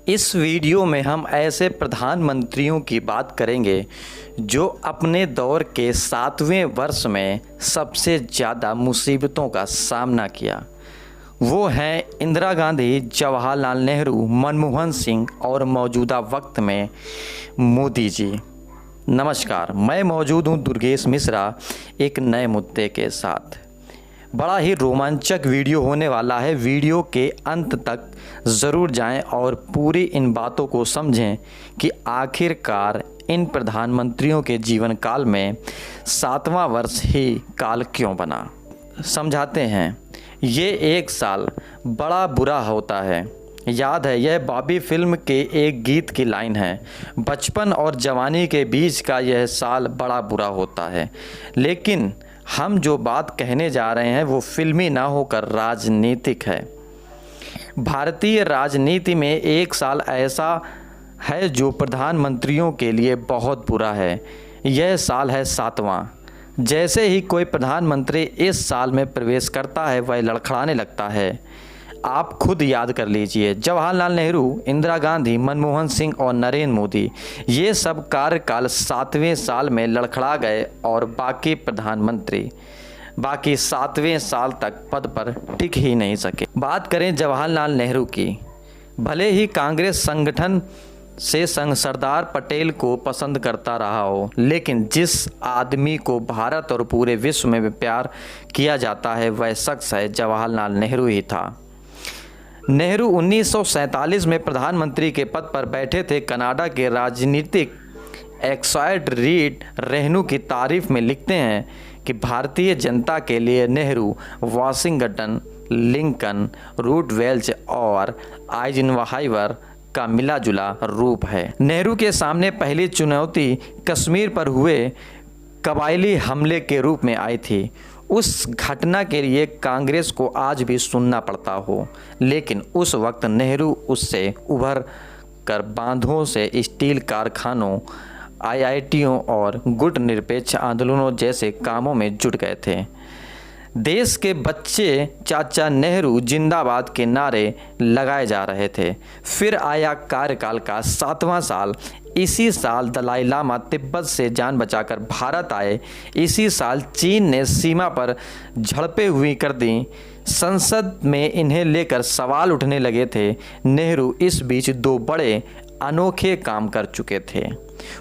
इस वीडियो में हम ऐसे प्रधानमंत्रियों की बात करेंगे जो अपने दौर के 7वें वर्ष में सबसे ज़्यादा मुसीबतों का सामना किया। वो हैं इंदिरा गांधी, जवाहरलाल नेहरू, मनमोहन सिंह और मौजूदा वक्त में मोदी जी। नमस्कार, मैं मौजूद हूँ दुर्गेश मिश्रा एक नए मुद्दे के साथ। बड़ा ही रोमांचक वीडियो होने वाला है। वीडियो के अंत तक ज़रूर जाएं और पूरी इन बातों को समझें कि आखिरकार इन प्रधानमंत्रियों के जीवन काल में 7वां वर्ष ही काल क्यों बना। समझाते हैं। ये एक साल बड़ा बुरा होता है। याद है, यह बॉबी फिल्म के एक गीत की लाइन है। बचपन और जवानी के बीच का यह साल बड़ा बुरा होता है। लेकिन हम जो बात कहने जा रहे हैं वो फिल्मी ना होकर राजनीतिक है। भारतीय राजनीति में एक साल ऐसा है जो प्रधानमंत्रियों के लिए बहुत बुरा है। यह साल है 7वां। जैसे ही कोई प्रधानमंत्री इस साल में प्रवेश करता है वह लड़खड़ाने लगता है। आप खुद याद कर लीजिए, जवाहरलाल नेहरू, इंदिरा गांधी, मनमोहन सिंह और नरेंद्र मोदी, ये सब कार्यकाल 7वें साल में लड़खड़ा गए और बाकी प्रधानमंत्री बाकी 7वें साल तक पद पर टिक ही नहीं सके। बात करें जवाहरलाल नेहरू की। भले ही कांग्रेस संगठन से संघ सरदार पटेल को पसंद करता रहा हो, लेकिन जिस आदमी को भारत और पूरे विश्व में प्यार किया जाता है वह शख्स है जवाहरलाल नेहरू ही था। नेहरू 1947 में प्रधानमंत्री के पद पर बैठे थे। कनाडा के राजनीतिक एक्साइड रीड रेहनू की तारीफ में लिखते हैं कि भारतीय जनता के लिए नेहरू वाशिंगटन, लिंकन, रूटवेल्च और आइजनहावर का मिला जुला रूप है। नेहरू के सामने पहली चुनौती कश्मीर पर हुए कबायली हमले के रूप में आई थी। उस घटना के लिए कांग्रेस को आज भी सुनना पड़ता हो, लेकिन उस वक्त नेहरू उससे उभर कर बांधों से स्टील कारखानों, आईआईटियों और गुट निरपेक्ष आंदोलनों जैसे कामों में जुट गए थे। देश के बच्चे चाचा नेहरू जिंदाबाद के नारे लगाए जा रहे थे। फिर आया कार्यकाल का 7वां साल। इसी साल दलाई लामा तिब्बत से जान बचाकर भारत आए। इसी साल चीन ने सीमा पर झड़पें हुई कर दी। संसद में इन्हें लेकर सवाल उठने लगे थे। नेहरू इस बीच दो बड़े अनोखे काम कर चुके थे।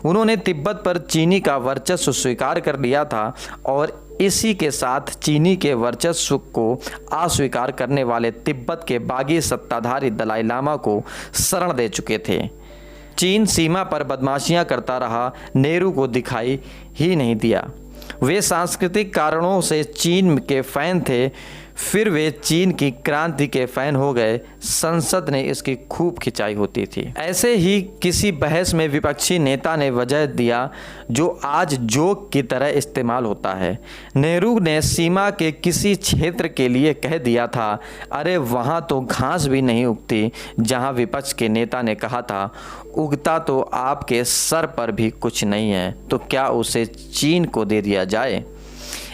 उन्होंने तिब्बत पर चीनी का वर्चस्व स्वीकार कर लिया था और इसी के साथ चीनी के वर्चस्व को अस्वीकार करने वाले तिब्बत के बागी सत्ताधारी दलाई लामा को शरण दे चुके थे। चीन सीमा पर बदमाशियां करता रहा, नेहरू को दिखाई ही नहीं दिया। वे सांस्कृतिक कारणों से चीन के फैन थे, फिर वे चीन की क्रांति के फैन हो गए। संसद ने इसकी खूब खिंचाई होती थी। ऐसे ही किसी बहस में विपक्षी नेता ने वजह दिया जो आज जोक की तरह इस्तेमाल होता है। नेहरू ने सीमा के किसी क्षेत्र के लिए कह दिया था, अरे वहाँ तो घास भी नहीं उगती, जहाँ विपक्ष के नेता ने कहा था, उगता तो आपके सर पर भी कुछ नहीं है, तो क्या उसे चीन को दे दिया जाए।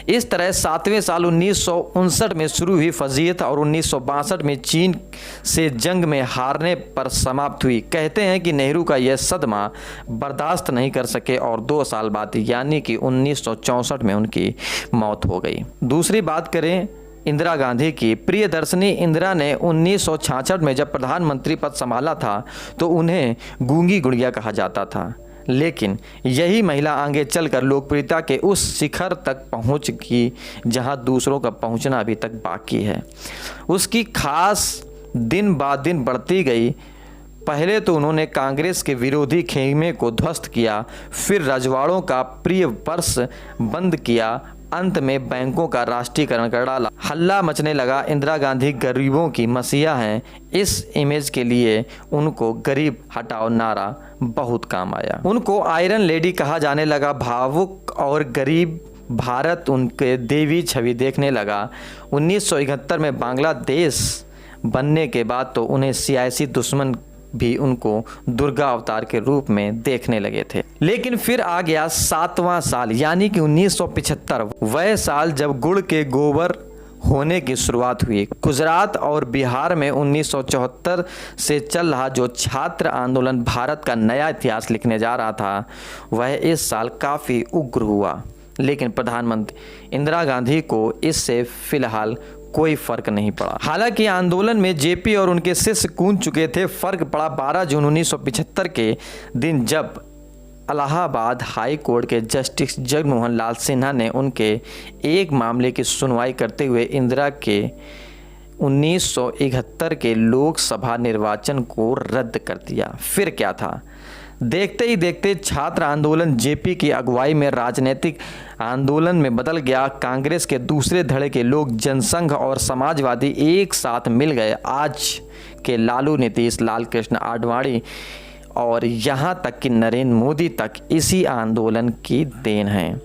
इस तरह 7वें साल 1959 में शुरू हुई फजीयत और 1962 में चीन से जंग में हारने पर समाप्त हुई। कहते हैं कि नेहरू का यह सदमा बर्दाश्त नहीं कर सके और 2 साल बाद यानी कि 1964 में उनकी मौत हो गई। दूसरी बात करें इंदिरा गांधी की। प्रियदर्शनी इंदिरा ने 1966 में जब प्रधानमंत्री पद संभाला था तो उन्हें गूंगी गुड़िया कहा जाता था, लेकिन यही महिला आगे चलकर लोकप्रियता के उस शिखर तक पहुंच गई जहां दूसरों का पहुंचना अभी तक बाकी है। उसकी खास दिन ब दिन बढ़ती गई। पहले तो उन्होंने कांग्रेस के विरोधी खेमे को ध्वस्त किया, फिर रजवाड़ों का प्रिय वर्ष बंद किया, अंत में बैंकों का राष्ट्रीयकरण कर डाला। हल्ला मचने लगा। इंदिरा गांधी गरीबों की मसीहा हैं। इस इमेज के लिए उनको गरीब हटाओ नारा बहुत काम आया। उनको आयरन लेडी कहा जाने लगा। भावुक और गरीब भारत उनके देवी छवि देखने लगा। 1971 में बांग्लादेश बनने के बाद तो उन्हें सियासी दुश्मन भी उनको दुर्गा अवतार के रूप में देखने लगे थे। लेकिन फिर आ गया 7वां साल यानी कि 1975, वह साल जब गुड़ के गोबर होने की शुरुआत हुई। गुजरात और बिहार में 1974 से चल रहा जो छात्र आंदोलन भारत का नया इतिहास लिखने जा रहा था, वह इस साल काफ़ी उग्र हुआ, लेकिन प्रधानमंत्री इंदिरा गांधी को इससे फिलहाल कोई फर्क नहीं पड़ा। हालांकि आंदोलन में जेपी और उनके शिष्य कूद चुके थे। फर्क पड़ा 12 जून 1975 के दिन, जब इलाहाबाद हाई कोर्ट के जस्टिस जगमोहन लाल सिन्हा ने उनके एक मामले की सुनवाई करते हुए इंदिरा के 1971 के लोकसभा निर्वाचन को रद्द कर दिया। फिर क्या था, देखते ही देखते छात्र आंदोलन जेपी की अगुवाई में राजनीतिक आंदोलन में बदल गया। कांग्रेस के दूसरे धड़े के लोग, जनसंघ और समाजवादी एक साथ मिल गए। आज के लालू, नीतीश, लाल कृष्ण आडवाणी और यहाँ तक कि नरेंद्र मोदी तक इसी आंदोलन की देन है।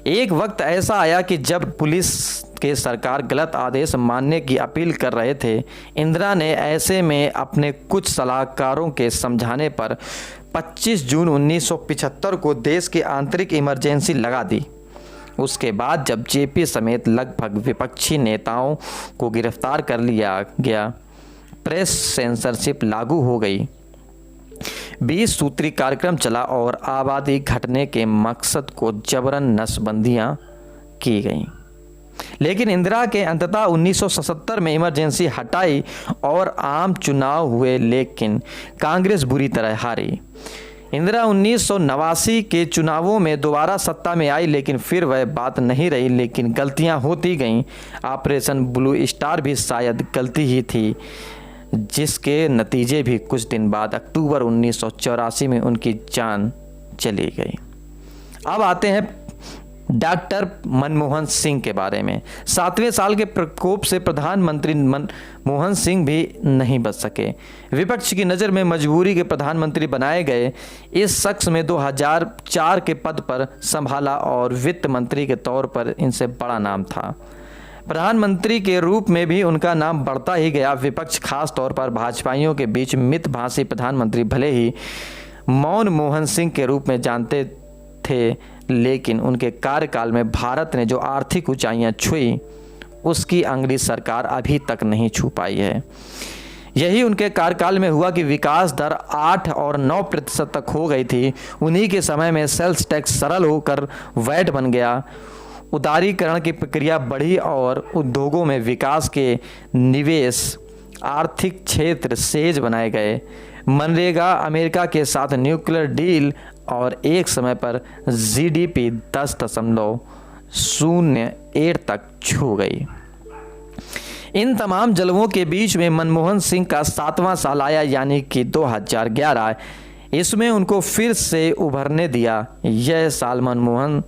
एक वक्त ऐसा आया कि जब पुलिस के सरकार गलत आदेश मानने की अपील कर रहे थे। इंदिरा ने ऐसे में अपने कुछ सलाहकारों के समझाने पर 25 जून 1975 को देश की आंतरिक इमरजेंसी लगा दी। उसके बाद जब जेपी समेत लगभग विपक्षी नेताओं को गिरफ्तार कर लिया गया, प्रेस सेंसरशिप लागू हो गई, 20 सूत्री कार्यक्रम चला और आबादी घटने के मकसद को जबरन नसबंदियां की गईं। लेकिन इंदिरा के अंततः 1977 में इमरजेंसी हटाई और आम चुनाव हुए, लेकिन कांग्रेस बुरी तरह हारी। इंदिरा 1989 के चुनावों में दोबारा सत्ता में आई, लेकिन फिर वह बात नहीं रही। लेकिन गलतियां होती गईं। ऑपरेशन ब्लू स्टार भी शायद गलती ही थी, जिसके नतीजे भी कुछ दिन बाद अक्टूबर 1984 में उनकी जान चली गई। अब आते हैं डॉक्टर मनमोहन सिंह के बारे में। 7वें साल के प्रकोप से प्रधानमंत्री मनमोहन सिंह भी नहीं बच सके। विपक्ष की नज़र में मजबूरी के प्रधानमंत्री बनाए गए। इस शख्स में 2004 के पद पर संभाला और वित्त मंत्री के तौर पर इनसे बड़ा नाम था। प्रधानमंत्री के रूप में भी उनका नाम बढ़ता ही गया। विपक्ष, खास तौर पर भाजपाइयों के बीच मितभाषी प्रधानमंत्री भले ही मौन मोहन सिंह के रूप में जानते थे, लेकिन उनके कार्यकाल में भारत ने जो आर्थिक ऊंचाइयां छुई, उसकी अंग्रेजी सरकार अभी तक नहीं छू पाई है। यही उनके कार्यकाल में हुआ कि विकास दर 8 और 9% तक हो गई थी। उन्हीं के समय में सेल्स टैक्स सरल होकर वैट बन गया, उदारीकरण की प्रक्रिया बढ़ी और उद्योगों में विकास के निवेश, आर्थिक क्षेत्र सेज बनाए गए। मनरेगा, अमेरिका के साथ न्यूक्लियर डील और एक समय पर जीडीपी 10.08 तक छू गई। इन तमाम जलवों के बीच में मनमोहन सिंह का 7वां साल आया, यानी कि 2011। इसमें उनको फिर से उभरने दिया। यह साल मनमोहन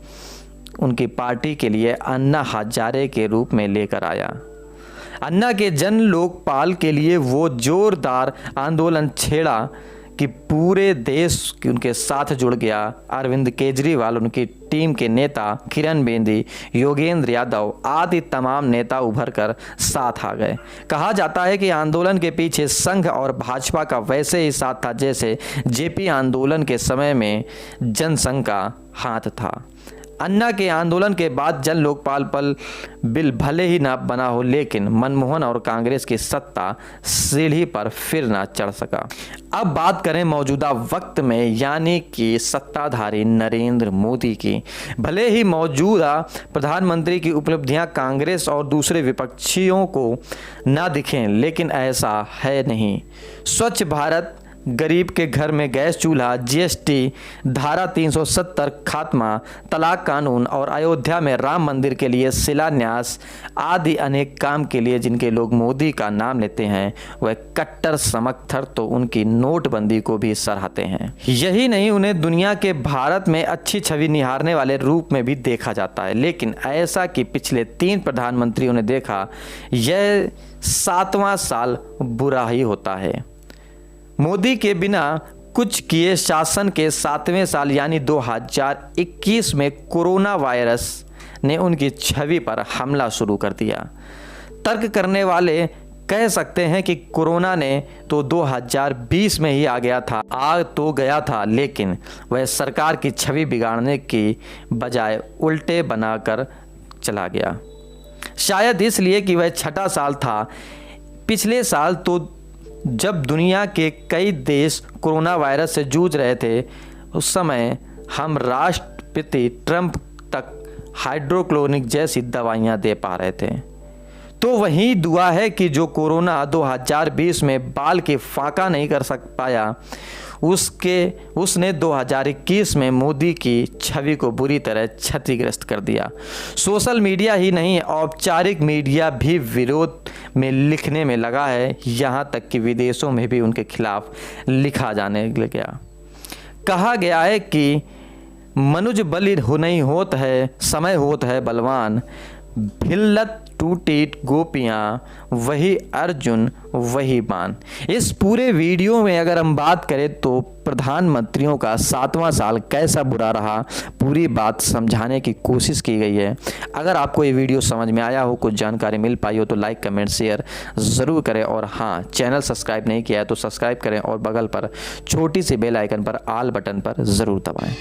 उनकी पार्टी के लिए अन्ना हजारे के रूप में लेकर आया। अन्ना के जन लोकपाल के लिए वो जोरदार आंदोलन छेड़ा कि पूरे देश उनके साथ जुड़ गया। अरविंद केजरीवाल, उनकी टीम के नेता किरण बेदी, योगेंद्र यादव आदि तमाम नेता उभर कर साथ आ गए। कहा जाता है कि आंदोलन के पीछे संघ और भाजपा का वैसे ही साथ था जैसे जेपी आंदोलन के समय में जनसंघ का हाथ था। अन्ना के आंदोलन के बाद जन लोकपाल बिल भले ही ना बना हो, लेकिन मनमोहन और कांग्रेस की सत्ता सीढ़ी पर फिर ना चढ़ सका। अब बात करें मौजूदा वक्त में, यानी कि सत्ताधारी नरेंद्र मोदी की। भले ही मौजूदा प्रधानमंत्री की उपलब्धियां कांग्रेस और दूसरे विपक्षियों को ना दिखें, लेकिन ऐसा है नहीं। स्वच्छ भारत, गरीब के घर में गैस चूल्हा, जीएसटी, धारा 370 खात्मा, तलाक कानून और अयोध्या में राम मंदिर के लिए शिलान्यास आदि अनेक काम के लिए जिनके लोग मोदी का नाम लेते हैं, वह कट्टर समर्थक तो उनकी नोटबंदी को भी सराहते हैं। यही नहीं, उन्हें दुनिया के भारत में अच्छी छवि निहारने वाले रूप में भी देखा जाता है। लेकिन ऐसा कि पिछले 3 प्रधानमंत्रियों ने देखा, यह 7वां साल बुरा ही होता है। मोदी के बिना कुछ किए शासन के 7वें साल यानी 2021 में कोरोना वायरस ने उनकी छवि पर हमला शुरू कर दिया। तर्क करने वाले कह सकते हैं कि कोरोना ने तो 2020 में ही आ गया था, लेकिन वह सरकार की छवि बिगाड़ने की बजाय उल्टे बनाकर चला गया। शायद इसलिए कि वह छठा साल था। पिछले साल तो जब दुनिया के कई देश कोरोना वायरस से जूझ रहे थे, उस समय हम राष्ट्रपति ट्रंप तक हाइड्रोक्लोनिक जैसी दवाइयां दे पा रहे थे। तो वही दुआ है कि जो कोरोना 2020 में बाल के फाका नहीं कर पाया, उसने 2021 में मोदी की छवि को बुरी तरह क्षतिग्रस्त कर दिया। सोशल मीडिया ही नहीं, औपचारिक मीडिया भी विरोध में लिखने में लगा है। यहाँ तक कि विदेशों में भी उनके खिलाफ लिखा जाने लगा। कहा गया है कि मनुज बलि हो नहीं होत है, समय होत है बलवान, भिल्लत टूटी गोपियाँ वही अर्जुन वही बाण। इस पूरे वीडियो में अगर हम बात करें तो प्रधानमंत्रियों का 7वां साल कैसा बुरा रहा, पूरी बात समझाने की कोशिश की गई है। अगर आपको ये वीडियो समझ में आया हो, कुछ जानकारी मिल पाई हो, तो लाइक कमेंट शेयर ज़रूर करें। और हाँ, चैनल सब्सक्राइब नहीं किया है तो सब्सक्राइब करें और बगल पर छोटी सी बेल आइकन पर ऑल बटन पर ज़रूर दबाएं।